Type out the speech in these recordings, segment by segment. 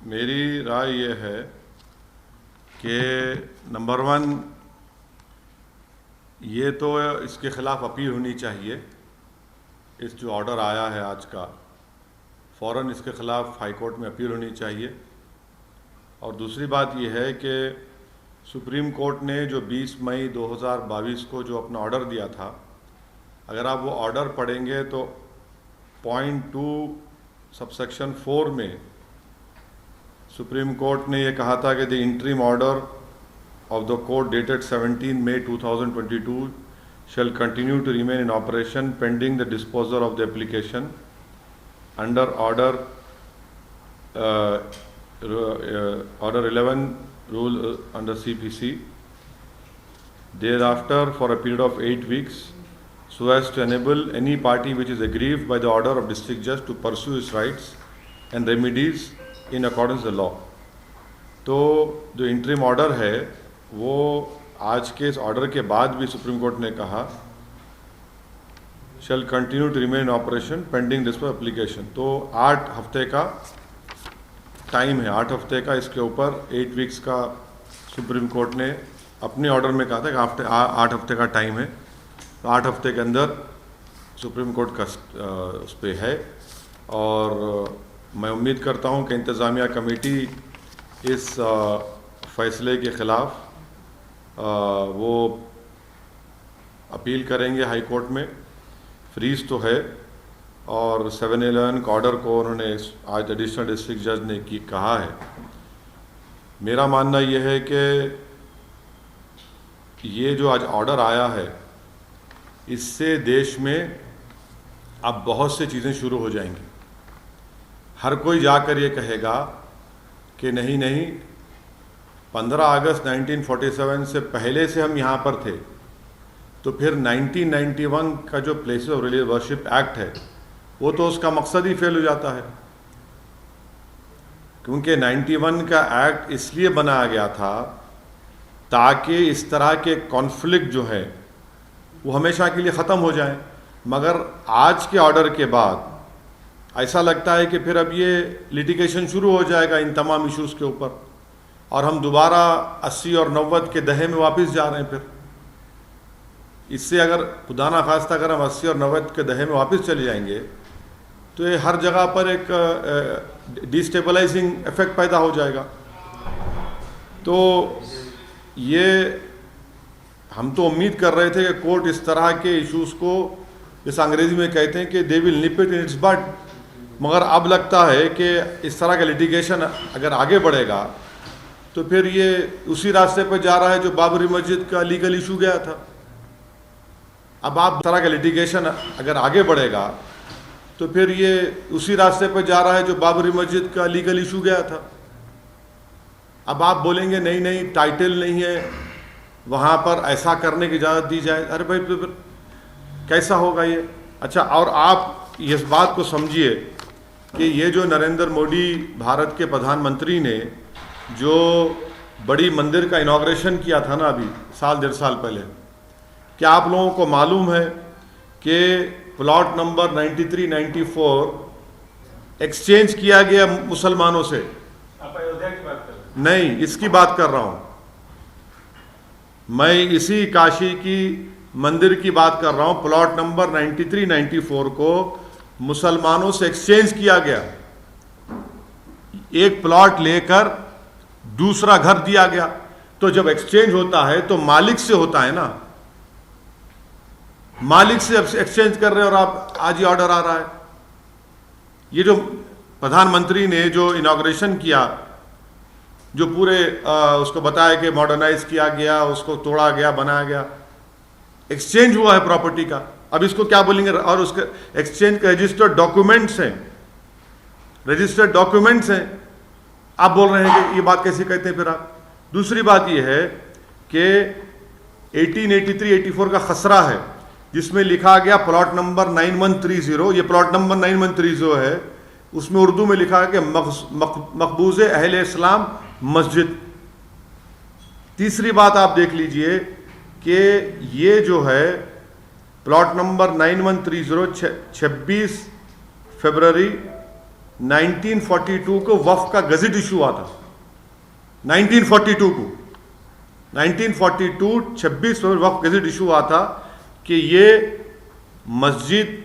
मेरी राय ये है कि नंबर वन, ये तो इसके ख़िलाफ़ अपील होनी चाहिए। इस जो ऑर्डर आया है आज का, फ़ौरन इसके ख़िलाफ़ हाई कोर्ट में अपील होनी चाहिए। और दूसरी बात ये है कि सुप्रीम कोर्ट ने जो 20 मई 2022 को जो अपना ऑर्डर दिया था, अगर आप वो ऑर्डर पढ़ेंगे तो पॉइंट 2 सबसेक्शन 4 में सुप्रीम कोर्ट ने ये कहा था कि the interim order of the court dated 17 May 2022 shall continue to remain in operation pending the disposal of the application under order 11 rule under CPC. Thereafter, for a period of 8 weeks, so as to enable any party which is aggrieved by the order of district judge to pursue its rights and remedies in accordance with the law. तो जो interim order है वो आज के इस order के बाद भी सुप्रीम कोर्ट ने कहा shall continue to remain operation pending disposal application. तो 8 हफ्ते का टाइम है, 8 हफ्ते का इसके ऊपर 8 वीक्स का सुप्रीम कोर्ट ने अपने ऑर्डर में कहा था कि 8 हफ्ते का टाइम है। तो 8 हफ्ते के अंदर सुप्रीम कोर्ट का उस पर है। और मैं उम्मीद करता हूँ कि इंतज़ामिया कमेटी इस फैसले के ख़िलाफ़ वो अपील करेंगे हाई कोर्ट में। फ्रीज तो है और 7-11 का ऑर्डर को उन्होंने आज एडिशनल डिस्ट्रिक्ट जज ने कहा है। मेरा मानना ये है कि ये जो आज ऑर्डर आया है, इससे देश में अब बहुत सी चीज़ें शुरू हो जाएंगी। हर कोई जाकर ये कहेगा कि नहीं नहीं, 15 अगस्त 1947 से पहले से हम यहाँ पर थे, तो फिर 1991 का जो places of religious worship act है वो तो उसका मकसद ही फेल हो जाता है। क्योंकि 91 का एक्ट इसलिए बनाया गया था ताकि इस तरह के कॉन्फ्लिक्ट जो है वो हमेशा के लिए ख़त्म हो जाए। मगर आज के ऑर्डर के बाद ऐसा लगता है कि फिर अब ये लिटिगेशन शुरू हो जाएगा इन तमाम इश्यूज़ के ऊपर, और हम दोबारा 80 और 90 के दहे में वापस जा रहे हैं। फिर इससे अगर खुदा ना खास्ता अगर हम 80 और 90 के दहे में वापस चले जाएंगे तो ये हर जगह पर एक डिस्टेबलाइजिंग इफेक्ट पैदा हो जाएगा। तो ये हम तो उम्मीद कर रहे थे कि कोर्ट इस तरह के इश्यूज़ को, जैसे अंग्रेजी में कहते हैं कि they will nip it in its bud, मगर अब लगता है कि इस तरह का लिटिगेशन अगर आगे बढ़ेगा तो फिर ये उसी रास्ते पर जा रहा है जो बाबरी मस्जिद का लीगल इशू गया था। अब आप तरह का लिटिगेशन अगर आगे बढ़ेगा तो फिर ये उसी रास्ते पर जा रहा है जो बाबरी मस्जिद का लीगल इशू गया था। अब आप बोलेंगे नहीं नहीं, टाइटल नहीं है, वहाँ पर ऐसा करने की इजाज़त दी जाए। अरे भाई फिर कैसा होगा ये? अच्छा, और आप इस बात को समझिए कि ये जो नरेंद्र मोदी भारत के प्रधानमंत्री ने जो बड़ी मंदिर का इनॉग्रेशन किया था ना अभी साल 1.5 साल पहले, क्या आप लोगों को मालूम है कि प्लॉट नंबर 93-94 एक्सचेंज किया गया मुसलमानों से? आप अयोध्या की बात कर रहे हैं? नहीं, इसकी बात कर रहा हूँ मैं, इसी काशी की मंदिर की बात कर रहा हूँ। प्लॉट नंबर 93-94 को मुसलमानों से एक्सचेंज किया गया। एक प्लॉट लेकर दूसरा घर दिया गया। तो जब एक्सचेंज होता है तो मालिक से होता है ना, मालिक से एक्सचेंज कर रहे हैं और आप आज ही ऑर्डर आ रहा है। ये जो प्रधानमंत्री ने जो इनॉग्रेशन किया, जो पूरे उसको बताया कि मॉडर्नाइज किया गया, उसको तोड़ा गया, बनाया गया, एक्सचेंज हुआ है प्रॉपर्टी का। अब इसको क्या बोलेंगे? और उसके एक्सचेंज के रजिस्टर्ड डॉक्यूमेंट्स हैं, रजिस्टर्ड डॉक्यूमेंट्स हैं। आप बोल रहे हैं कि ये बात कैसे कहते हैं फिर आप? दूसरी बात ये है कि 1883-84 का खसरा है जिसमें लिखा गया प्लॉट नंबर 9130, ये प्लॉट नंबर 9130 है, उसमें उर्दू में लिखा है कि मकबूज़े अहले इस्लाम मस्जिद। तीसरी बात आप देख लीजिए कि ये जो है प्लॉट नंबर 9130 26 फरवरी 1942 को वक्फ का गजट इशू हुआ था। 1942 को 1942 26 फरवरी वक्फ गजट इशू हुआ था कि ये मस्जिद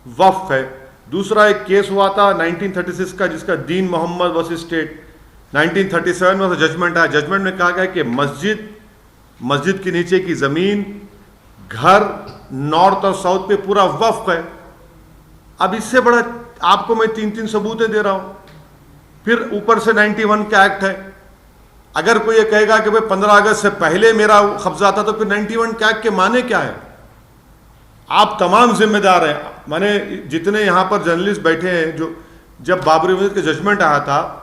वक्फ है। दूसरा एक केस हुआ था 1936 का, जिसका दीन मोहम्मद वर्सेस स्टेट। 1937 में जजमेंट आया। जजमेंट में कहा गया कि मस्जिद के नीचे की जमीन, घर, नॉर्थ और साउथ पे पूरा वक्फ है। अब इससे बड़ा आपको मैं 3 सबूतें दे रहा हूं। फिर ऊपर से 91 का एक्ट है। अगर कोई ये कहेगा कि भाई 15 अगस्त से पहले मेरा कब्जा था, तो फिर 91 का एक्ट के माने क्या है? आप तमाम जिम्मेदार हैं। माने जितने यहां पर जर्नलिस्ट बैठे हैं, जो जब बाबरी मस्जिद का जजमेंट आया था,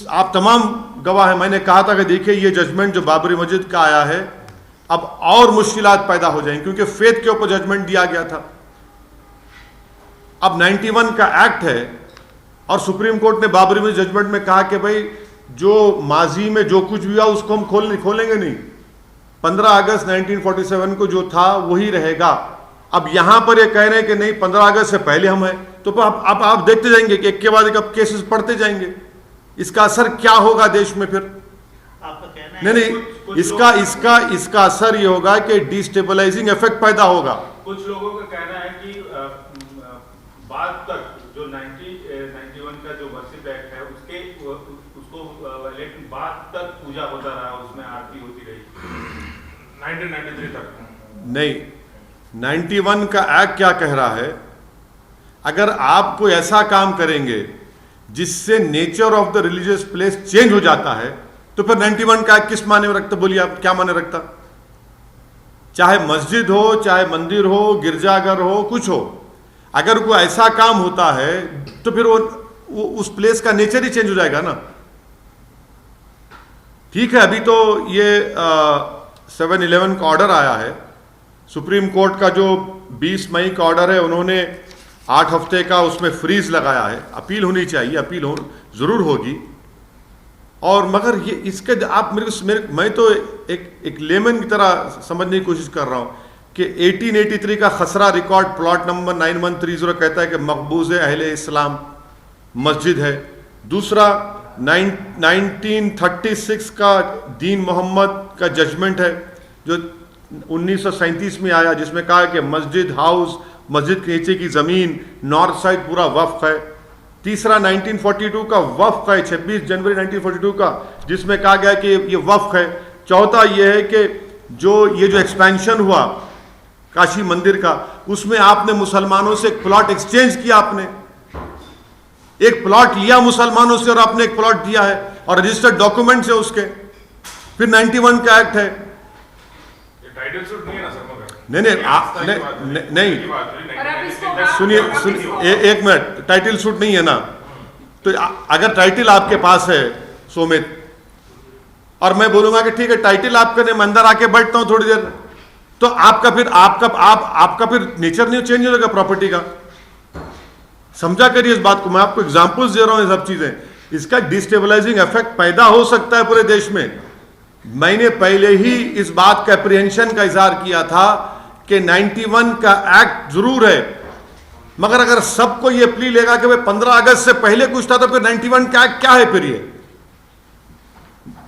आप तमाम गवाह हैं। मैंने कहा था कि देखिए ये जजमेंट जो बाबरी मस्जिद का आया है, अब और मुश्किलात पैदा हो जाएंगी, क्योंकि फेथ के ऊपर जजमेंट दिया गया था। अब 91 का एक्ट है और सुप्रीम कोर्ट ने बाबरी मस्जिद जजमेंट में कहा कि भाई जो माजी में जो कुछ भी हुआ उसको हम खोलेंगे नहीं। 15 अगस्त 1947 को जो था वही रहेगा। अब यहां पर ये कह रहे हैं कि नहीं 15 अगस्त से पहले हम हैं, तो अब आप देखते जाएंगे कि एक के बाद एक अब केसेस पढ़ते जाएंगे। इसका असर क्या होगा देश में? फिर आपका कहना है नहीं, इसका असर ये होगा कि डिस्टेबलाइजिंग इफेक्ट पैदा होगा। कुछ लोगों का कहना है कि बाद तक जो 91 का जो वर्शिप एक्ट है उसको लेकिन बाद तक पूजा होता रहा, उसमें आरती होती रही 1993 तक। नहीं, 91 का एक्ट क्या कह रहा है? अगर आप कोई ऐसा काम करेंगे जिससे nature of the religious place change हो जाता है, तो फिर 91 का एक्ट किस माने में रखता? बोलिए आप, क्या माने रखता? चाहे मस्जिद हो, चाहे मंदिर हो, गिरजाघर हो, कुछ हो, अगर कोई ऐसा काम होता है तो फिर वो उस प्लेस का नेचर ही चेंज हो जाएगा ना। ठीक है, अभी तो ये 7/11 का ऑर्डर आया है। सुप्रीम कोर्ट का जो 20 मई का ऑर्डर है, उन्होंने 8 हफ्ते का उसमें फ्रीज लगाया है। अपील होनी चाहिए, अपील जरूर होगी। और मगर ये इसके आप मैं तो एक लेमन की तरह समझने की कोशिश कर रहा हूं कि 1883 का खसरा रिकॉर्ड प्लॉट नंबर 9130 कहता है कि मकबूज अहले इस्लाम मस्जिद है। दूसरा 1936 का दीन मोहम्मद का जजमेंट है जो 1937 में आया, जिसमें कहा कि मस्जिद हाउस, मस्जिद के नीचे की जमीन, नॉर्थ साइड पूरा वक्फ है। तीसरा 1942 का वक्फ है, 26 जनवरी 1942 का, जिसमें कहा गया कि ये वक्फ है। चौथा ये है कि ये जो एक्सपेंशन हुआ काशी मंदिर का, उसमें आपने मुसलमानों से एक प्लॉट एक्सचेंज किया, आपने एक प्लॉट लिया मुसलमानों से और आपने एक प्लॉट दिया है और रजिस्टर्ड डॉक्यूमेंट्स है उसके। फिर 91 का एक्ट है। टाइटल सूट नहीं है ना सर? नहीं, सुनिए एक मिनट, टाइटल सूट नहीं है ना? तो अगर टाइटल आपके पास है सोमित, और मैं बोलूंगा कि ठीक है टाइटल आपका नहीं, मैं अंदर आके बैठता हूं थोड़ी देर, तो आपका फिर नेचर नहीं चेंज हो जाएगा प्रॉपर्टी का? समझा करिए इस बात को। मैं आपको एग्जांपल्स दे रहा हूं, ये सब चीजें, इसका डिस्टेबलाइजिंग इफेक्ट पैदा हो सकता है पूरे देश में। मैंने पहले ही इस बात का एप्रीहेंशन का इजहार किया था कि 91 का एक्ट जरूर है, मगर अगर सबको ये प्ली लेगा कि भाई 15 अगस्त से पहले कुछ था, तो फिर 91 का एक्ट क्या है? फिर ये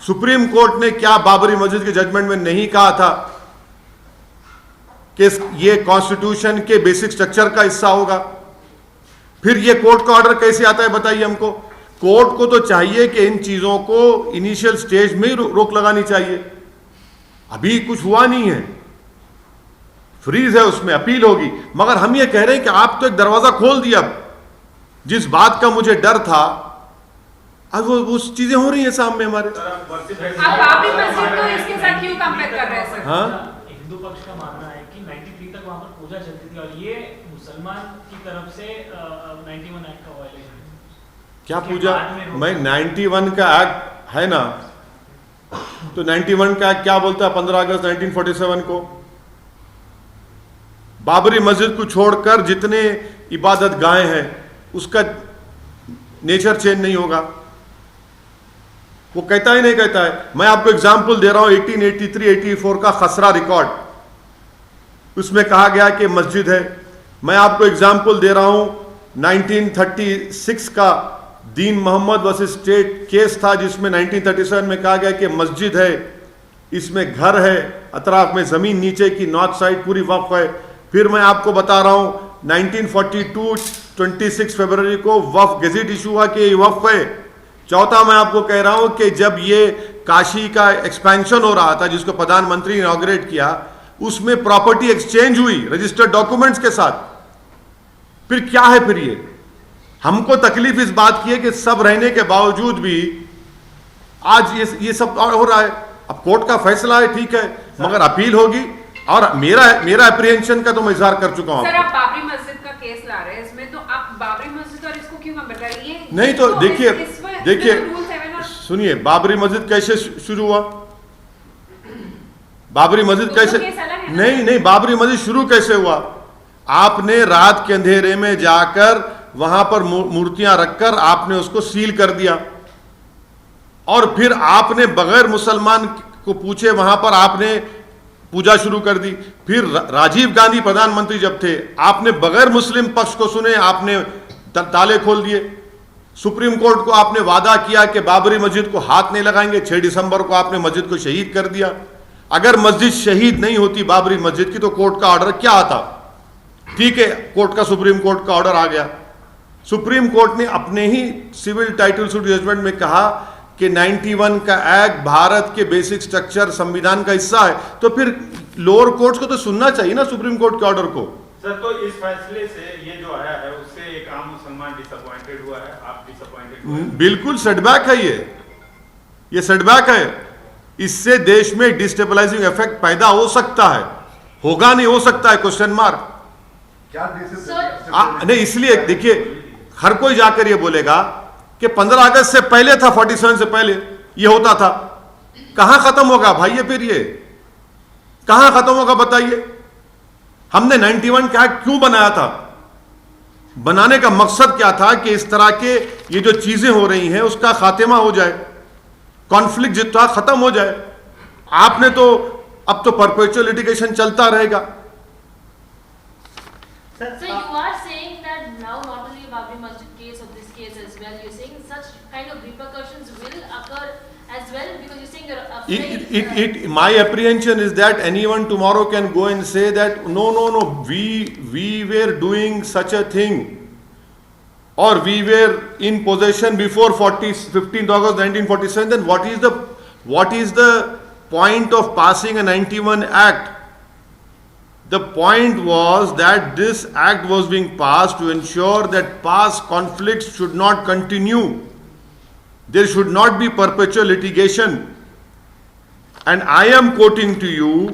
सुप्रीम कोर्ट ने क्या बाबरी मस्जिद के जजमेंट में नहीं कहा था कि ये कॉन्स्टिट्यूशन के बेसिक स्ट्रक्चर का हिस्सा होगा? फिर ये कोर्ट का ऑर्डर कैसे आता है बताइए हमको? कोर्ट को तो चाहिए कि इन चीजों को इनिशियल स्टेज में ही रोक लगानी चाहिए। अभी कुछ हुआ नहीं है, फ्रीज है, उसमें अपील होगी। मगर हम ये कह रहे हैं कि आप तो एक दरवाजा खोल दिया। जिस बात का मुझे डर था, अब वो चीजें हो रही हैं सामने हमारे। हाँ, हिंदू पक्ष का मानना है कि 93 तक वहां पर पूजा चलती थी और ये मुसलमान की तरफ से 91 एक्ट का वायलेशन। क्या पूजा? मैं 91 का एक्ट है ना, तो 91 का एक्ट क्या बोलता है? 15 अगस्त 1947 को बाबरी मस्जिद को छोड़कर जितने इबादत गाहें हैं उसका नेचर चेंज नहीं होगा। वो कहता ही नहीं कहता है। मैं आपको एग्जाम्पल दे रहा हूं 1883-84 का खसरा रिकॉर्ड, उसमें कहा गया कि मस्जिद है। मैं आपको एग्जाम्पल दे रहा हूं 1936 का दीन मोहम्मद वर्सेस स्टेट केस था, जिसमें 1937 में कहा गया कि मस्जिद है, इसमें घर है, अतराफ में ज़मीन नीचे की नॉर्थ साइड पूरी वक्फ है। फिर मैं आपको बता रहा हूँ 1942 26 फरवरी को वक्फ गेजेट इशू हुआ कि ये वक्फ है। चौथा मैं आपको कह रहा हूँ कि जब ये काशी का एक्सपेंशन हो रहा था, जिसको प्रधानमंत्री ने इनॉग्रेट किया, उसमें प्रॉपर्टी एक्सचेंज हुई रजिस्टर्ड डॉक्यूमेंट्स के साथ। फिर क्या है? फिर ये हमको तकलीफ इस बात की है कि सब रहने के बावजूद भी आज ये सब हो रहा है। अब कोर्ट का फैसला है, ठीक है, मगर अपील होगी। और मेरा अप्रीहेंशन का तो मैं इजहार कर चुका हूं। सर, आप बाबरी मस्जिद का केस ला रहे हैं, इसमें तो आप बाबरी मस्जिद और इसको क्यों कंपेयर कर रहे हैं? नहीं तो देखिए सुनिए, बाबरी मस्जिद कैसे शुरू हुआ? बाबरी मस्जिद कैसे नहीं, बाबरी मस्जिद शुरू कैसे हुआ? आपने रात के अंधेरे में जाकर वहां पर मूर्तियां रखकर आपने उसको सील कर दिया, और फिर आपने बगैर मुसलमान को पूछे वहां पर आपने पूजा शुरू कर दी। फिर राजीव गांधी प्रधानमंत्री जब थे, आपने बगैर मुस्लिम पक्ष को सुने आपने ताले खोल दिए। सुप्रीम कोर्ट को आपने वादा किया कि बाबरी मस्जिद को हाथ नहीं लगाएंगे। 6 दिसंबर को आपने मस्जिद को शहीद कर दिया। अगर मस्जिद शहीद नहीं होती बाबरी मस्जिद की, तो कोर्ट का ऑर्डर क्या आता? ठीक है, कोर्ट का सुप्रीम कोर्ट का ऑर्डर आ गया। सुप्रीम कोर्ट ने अपने ही सिविल टाइटल सूट जजमेंट में कहा कि 91 का एक्ट भारत के बेसिक स्ट्रक्चर संविधान का हिस्सा है। तो फिर लोअर कोर्ट्स को तो सुनना चाहिए ना सुप्रीम कोर्ट के ऑर्डर को। सर, तो इस फैसले से ये जो आया है उससे एक आम मुसलमान डिसअपॉइंटेड हुआ है, आप डिसअपॉइंटेड हुए हैं? बिल्कुल सेटबैक है ये सेटबैक है। इससे देश में डिस्टेबलाइजिंग इफेक्ट पैदा हो सकता है, होगा नहीं हो सकता है, क्वेश्चन मार्क। नहीं, इसलिए देखिए, हर कोई जाकर ये बोलेगा कि 15 अगस्त से पहले था, 47 से पहले ये होता था। कहां खत्म होगा भाई ये? फिर ये कहां खत्म होगा बताइए? हमने 91 का एक्ट क्यों बनाया था? बनाने का मकसद क्या था? कि इस तरह के ये जो चीजें हो रही हैं उसका खात्मा हो जाए, कॉन्फ्लिक्ट जितना खत्म हो जाए। आपने तो अब तो परपेचुअल लिटिगेशन चलता रहेगा। So you are saying that now not only Babri Masjid case or this case as well, you're saying such kind of repercussions will occur as well, because you're saying my apprehension is that anyone tomorrow can go and say that no, we were doing such a thing, or we were in possession before 15th August 1947. Then what is the point of passing a 91 act? The point was that this act was being passed to ensure that past conflicts should not continue. There should not be perpetual litigation. And I am quoting to you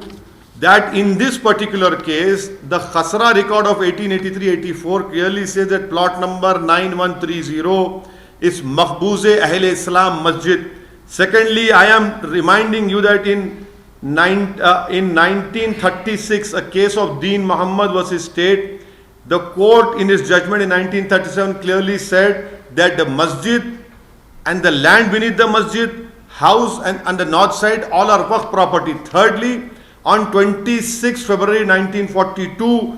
that in this particular case, the Khasra record of 1883-84 clearly says that plot number 9130 is Mahbooze Ahl Islam Masjid. Secondly, I am reminding you that in 1936, a case of Deen Muhammad versus State, the court in its judgment in 1937 clearly said that the masjid and the land beneath the masjid, house and on the north side, all are waqf property. Thirdly, on 26 February 1942,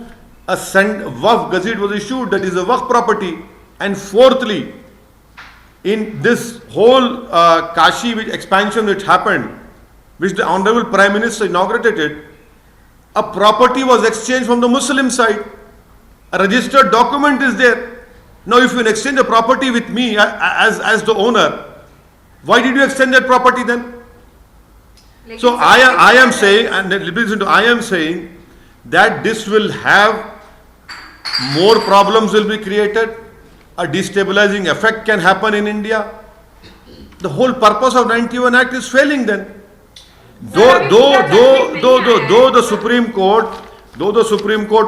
a waqf gazette was issued that is a waqf property. And fourthly, in this whole Kashi expansion which happened, which the Honorable Prime Minister inaugurated it, a property was exchanged from the Muslim side. A registered document is there. Now if you exchange a property with me as the owner, why did you extend that property then? So I am saying, and listen to, I am saying that this will have more problems will be created, a destabilizing effect can happen in India. The whole purpose of 91 Act is failing then. Though the Supreme Court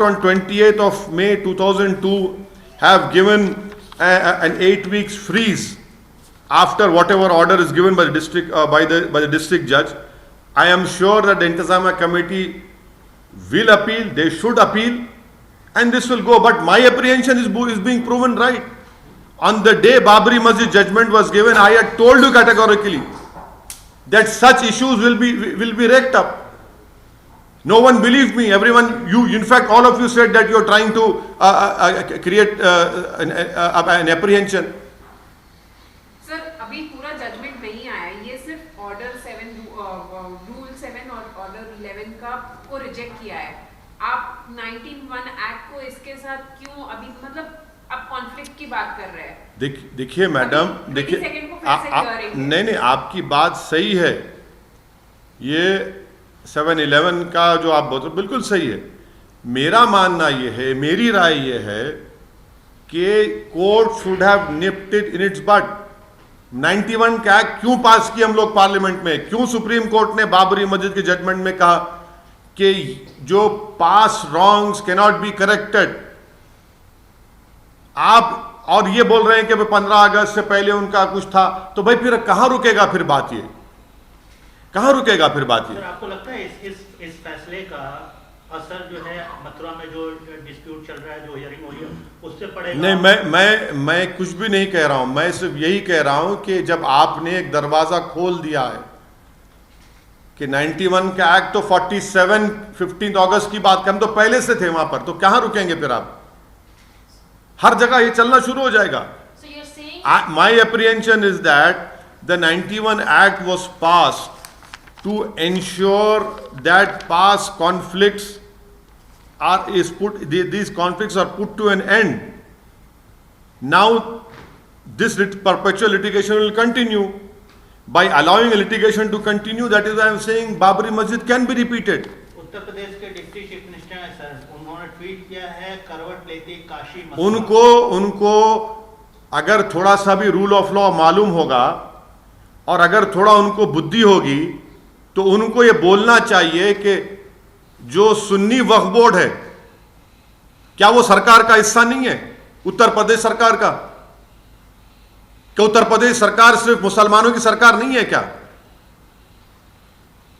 on 28th of May 2002 have given an 8 weeks freeze after whatever order is given by the district by the district judge, I am sure that the Intizamiya committee will appeal. They should appeal, and this will go. But my apprehension is being proven right. On the day Babri Masjid judgment was given, I had told you categorically that such issues will be raked up. No one believed me. Everyone, in fact, all of you said that you're trying to create an apprehension. Sir अभी पूरा judgement नहीं आया, ये सिर्फ order 7 rule 7 और order 11 का को reject किया है। आप 19(1) एक्ट को इसके साथ क्यों अभी मतलब आप कॉन्फ्लिक्ट की बात कर रहे हैं? देखिए मैडम, देखिए नहीं, आपकी बात सही है। ये 7-11 का जो आप बोलते बिल्कुल सही है। मेरा मानना ये है, मेरी राय ये है कि court should have nipped it in it's but. 91 का एक्ट क्यों पास किया हम लोग पार्लियामेंट में? क्यों सुप्रीम कोर्ट ने बाबरी मस्जिद के जजमेंट में कहा कि जो past wrongs can not be corrected? आप और ये बोल रहे हैं कि 15 अगस्त से पहले उनका कुछ था, तो भाई फिर कहां रुकेगा फिर बात? ये कहां रुकेगा फिर बात? ये सर आपको लगता है इस फैसले का असर जो है मथुरा में जो डिस्प्यूट चल रहा है, जो हियरिंग हो रही है, उससे पड़ेगा? नहीं, मैं कुछ भी नहीं कह रहा हूं। मैं सिर्फ यही कह रहा हूं कि जब आपने एक दरवाजा खोल दिया है कि 91 का एक्ट तो 47 15 अगस्त की बात कर, हम तो पहले से थे वहां पर, तो कहां रुकेंगे फिर आप? हर जगह ये चलना शुरू हो जाएगा। So you're saying My apprehension is that the 91 Act was passed to ensure that past conflicts these conflicts are put to an end. Now, this perpetual litigation will continue. By allowing a litigation to continue, that is why I am saying Babri Masjid can be repeated. Uttar Pradesh के deputy chief minister हैं sir, उन्होंने tweet किया है करवट लेती काशी मस्जिद। उनको अगर थोड़ा सा भी रूल ऑफ लॉ मालूम होगा और अगर थोड़ा उनको बुद्धि होगी तो उनको ये बोलना चाहिए कि जो सुन्नी वक्फ बोर्ड है, क्या वो सरकार का हिस्सा नहीं है? उत्तर प्रदेश सरकार का? क्या उत्तर प्रदेश सरकार सिर्फ मुसलमानों की सरकार नहीं है क्या?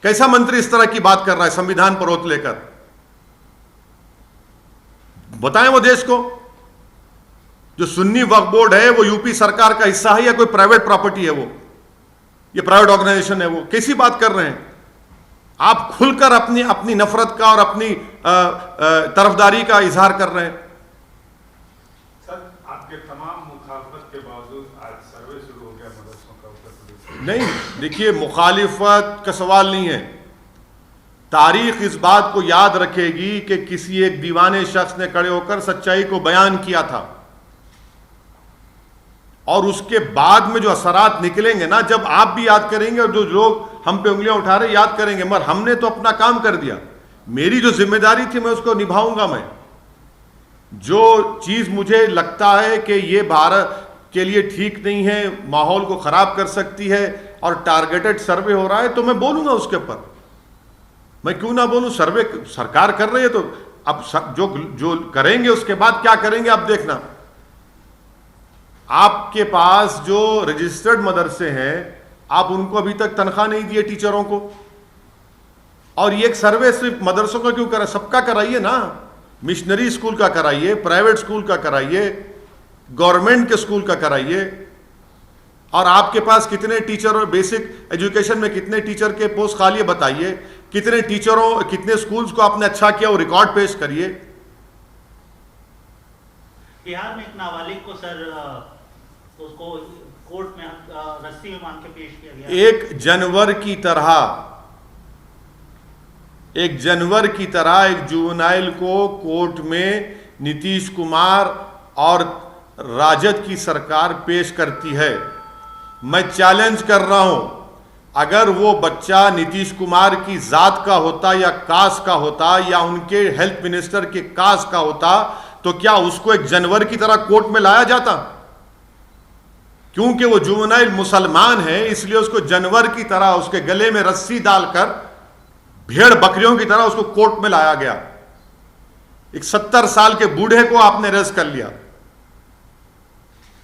कैसा मंत्री इस तरह की बात कर रहा है संविधान पर ओत लेकर? बताएं वो देश को। जो सुन्नी वक्फ बोर्ड है वो यूपी सरकार का हिस्सा है या कोई प्राइवेट प्रॉपर्टी है? वो ये प्राइवेट ऑर्गेनाइजेशन है? वो कैसी बात कर रहे हैं आप? खुलकर अपनी नफरत का और अपनी तरफदारी का इजहार कर रहे हैं। सर आपके तमाम मुखालफत के बावजूद आज सर्वे शुरू हो गया मदरसों का उत्तर प्रदेश। नहीं, देखिए मुखालिफत का सवाल नहीं है। तारीख इस बात को याद रखेगी कि किसी एक दीवाने शख्स ने खड़े होकर सच्चाई को बयान किया था और उसके बाद में जो असरात निकलेंगे ना, जब आप भी याद करेंगे और जो लोग हम पे उंगलियां उठा रहे याद करेंगे, मगर हमने तो अपना काम कर दिया। मेरी जो जिम्मेदारी थी मैं उसको निभाऊंगा। मैं जो चीज मुझे लगता है कि ये भारत के लिए ठीक नहीं है, माहौल को खराब कर सकती है और टारगेटेड सर्वे हो रहा है, तो मैं बोलूंगा उसके ऊपर। मैं क्यों ना बोलूं? सर्वे सरकार कर रही है तो अब जो करेंगे उसके बाद क्या करेंगे आप देखना। आपके पास जो रजिस्टर्ड मदरसे हैं, आप उनको अभी तक तनख्वाह नहीं दिए टीचरों को, और ये एक सर्वे सिर्फ मदरसों का क्यों करा? सबका कराइए ना। मिशनरी स्कूल का कराइए, प्राइवेट स्कूल का कराइए, गवर्नमेंट के स्कूल का कराइए। और आपके पास कितने टीचर और बेसिक एजुकेशन में कितने टीचर के पोस्ट खाली है बताइए। कितने टीचरों, कितने स्कूल्स को आपने अच्छा किया वो रिकॉर्ड पेश करिए। बिहार में एक नाबालिग को सर उसको कोर्ट में रस्सी में बांध के पेश किया गया। 1 जनवरी की तरह एक जुवेनाइल को कोर्ट में नीतीश कुमार और राजद की सरकार पेश करती है। मैं चैलेंज कर रहा हूं, अगर वो बच्चा नीतीश कुमार की जात का होता या कास्ट का होता या उनके हेल्थ मिनिस्टर के कास्ट का होता, तो क्या उसको 1 जनवरी की तरह कोर्ट में लाया जाता? क्योंकि वो जुवेनाइल मुसलमान है, इसलिए उसको जनवरी की तरह उसके गले में रस्सी डालकर भेड़ बकरियों की तरह उसको कोर्ट में लाया गया। एक 70 साल के बूढ़े को आपने अरेस्ट कर लिया।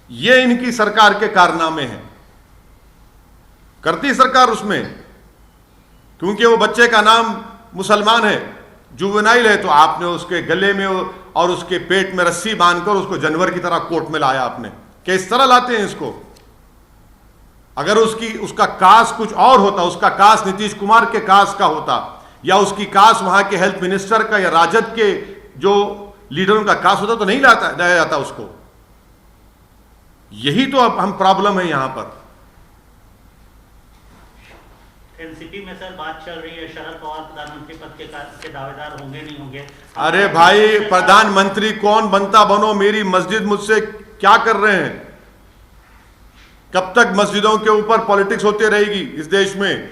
ये इनकी सरकार के कारनामे हैं। करती सरकार उसमें, क्योंकि वो बच्चे का नाम मुसलमान है, जुवेनाइल है, तो आपने उसके गले में और उसके पेट में रस्सी बांधकर उसको जानवर की तरह कोर्ट में लाया आपने। किस तरह लाते हैं इसको? अगर उसका कास्ट कुछ और होता, उसका कास्ट नीतीश कुमार के कास्ट का होता या उसकी कास्ट वहां के हेल्थ मिनिस्टर का या राजद के जो लीडरों का कास्ट होता तो नहीं लाया जाता उसको। यही तो अब हम प्रॉब्लम है यहां पर। एनसीपी में सर बात चल रही है शरद पवार प्रधानमंत्री पद के दावेदार होंगे नहीं होंगे। अरे भाई, प्रधानमंत्री कौन बनता बनो, मेरी मस्जिद मुझसे क्या कर रहे हैं? कब तक मस्जिदों के ऊपर पॉलिटिक्स होती रहेगी इस देश में?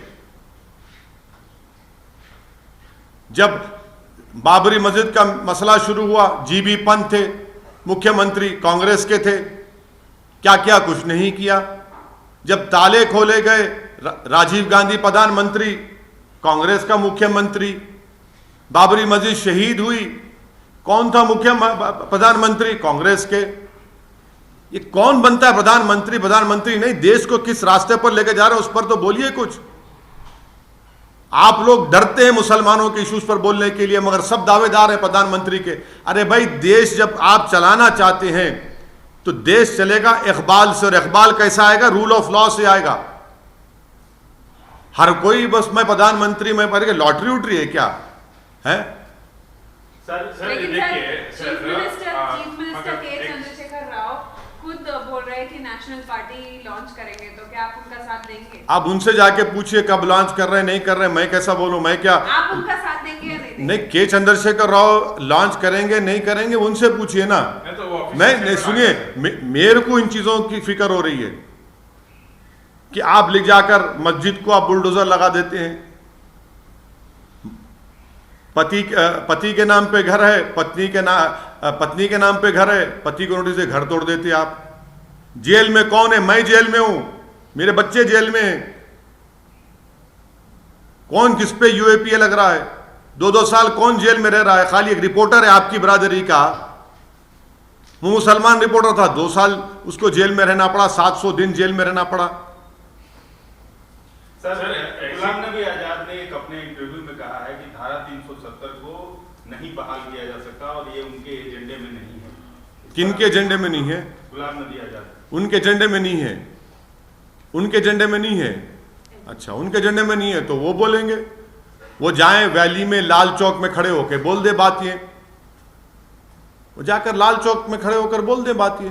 जब बाबरी मस्जिद का मसला शुरू हुआ, जीबी पंत थे मुख्यमंत्री, कांग्रेस के थे, क्या क्या कुछ नहीं किया। जब ताले खोले गए, राजीव गांधी प्रधानमंत्री, कांग्रेस का मुख्यमंत्री। बाबरी मस्जिद शहीद हुई, कौन था मुख्य प्रधानमंत्री? कांग्रेस के। ये कौन बनता है प्रधानमंत्री? प्रधानमंत्री नहीं, देश को किस रास्ते पर लेके जा रहे हैं उस पर तो बोलिए कुछ। आप लोग डरते हैं मुसलमानों के इश्यूज पर बोलने के लिए, मगर सब दावेदार हैं प्रधानमंत्री के। अरे भाई, देश जब आप चलाना चाहते हैं तो देश चलेगा इकबाल से, और इकबाल कैसा आएगा? रूल ऑफ लॉ से आएगा। हर कोई बस मैं प्रधानमंत्री, मैं पढ़ के लॉटरी उटरी है क्या है? सर लेकिन देखिए चीफ मिनिस्टर के चंद्रशेखर राव खुद बोल रहे हैं कि नेशनल पार्टी लॉन्च करेंगे, तो क्या आप उनका साथ देंगे? आप उनसे जाके पूछिए कब लॉन्च कर रहे हैं, नहीं कर रहे हैं, मैं कैसा बोलूं? मैं क्या, आप उनका साथ देंगे या नहीं देंगे? नहीं, के चंद्रशेखर राव लॉन्च करेंगे नहीं करेंगे उनसे पूछिए ना। नहीं, सुनिए, मेरे को इन चीजों की फिक्र हो रही है कि आप ले जाकर मस्जिद को आप बुलडोजर लगा देते हैं। पति के नाम पे घर है, पत्नी के नाम पे घर है, पति को नोटिस से घर तोड़ देते आप। जेल में कौन है? मैं जेल में हूं, मेरे बच्चे जेल में हैं। कौन किस पे यूएपीए लग रहा है? 2-2 साल कौन जेल में रह रहा है? खाली एक रिपोर्टर है आपकी बरादरी का, वो मुसलमान रिपोर्टर था, 2 साल उसको जेल में रहना पड़ा, 700 दिन जेल में रहना पड़ा। सर, गुलाम नबी आजाद ने एक अपने इंटरव्यू में कहा है कि धारा 370 को नहीं बहाल किया जा सकता और ये उनके एजेंडे में नहीं है। किनके एजेंडे में नहीं है? गुलाम नबी आजाद। उनके एजेंडे में नहीं है, उनके एजेंडे में नहीं है। अच्छा, उनके एजेंडे में नहीं है तो वो बोलेंगे, वो जाएं वैली में लाल चौक में खड़े होकर बोल दे बात ये, वो जाकर लाल चौक में खड़े होकर बोल दे बात ये।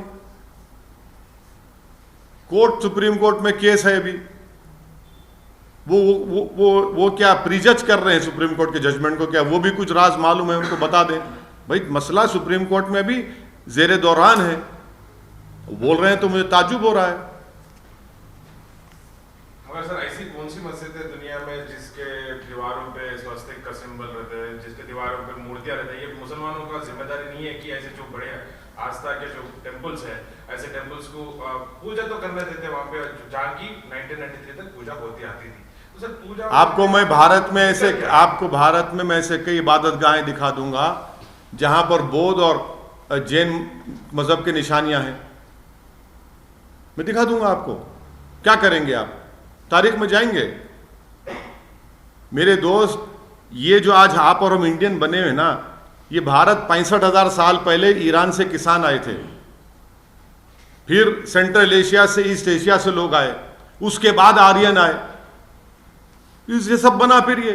कोर्ट, सुप्रीम कोर्ट में केस है अभी, वो क्या प्रीजज कर रहे हैं सुप्रीम कोर्ट के जजमेंट को? क्या वो भी कुछ राज मालूम है उनको? बता दें भाई, मसला सुप्रीम कोर्ट में अभी जेरे दौरान है, बोल रहे हैं तो मुझे ताज्जुब हो रहा है। मगर सर, ऐसी कौन सी मस्जिद है दुनिया में जिसके दीवारों पे स्वस्तिक का सिंबल रहता है, जिसके दीवारों पे मूर्तियां रहती है? ये मुसलमानों का जिम्मेदारी नहीं है कि ऐसे जो बड़े आस्था के जो टेम्पल्स है, ऐसे टेम्पल्स को पूजा तो करने देते हैं वहां पे, जहाँ की 1993 तक पूजा होती आती थी। तो सर पूजा, आपको मैं भारत में ऐसे कई इबादत गाहें दिखा दूंगा जहां पर बौद्ध और जैन मजहब की निशानियां हैं, मैं दिखा दूंगा आपको। क्या करेंगे आप? तारीख में जाएंगे? मेरे दोस्त, ये जो आज आप और हम इंडियन बने हुए ना, ये भारत 65,000 साल पहले ईरान से किसान आए थे, फिर सेंट्रल एशिया से, ईस्ट एशिया से लोग आए, उसके बाद आर्यन आए, ये सब बना। फिर ये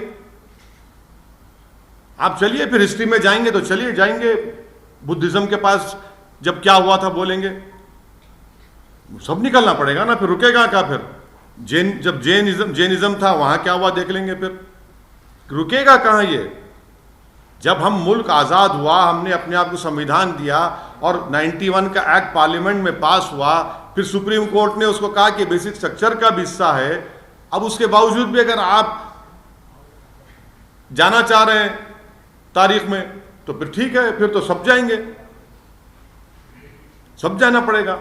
आप चलिए, फिर हिस्ट्री में जाएंगे तो चलिए, जाएंगे बुद्धिज्म के पास, जब क्या हुआ था बोलेंगे, सब निकलना पड़ेगा ना, फिर रुकेगा क्या? फिर जब जैनिज्म था वहां क्या हुआ देख लेंगे, फिर रुकेगा कहां ये? जब हम मुल्क आज़ाद हुआ, हमने अपने आप को संविधान दिया और 91 का एक्ट पार्लियामेंट में पास हुआ, फिर सुप्रीम कोर्ट ने उसको कहा कि बेसिक स्ट्रक्चर का भी हिस्सा है। अब उसके बावजूद भी अगर आप जाना चाह रहे हैं तारीख में तो फिर ठीक है, फिर तो सब जाएंगे, सब जाना पड़ेगा।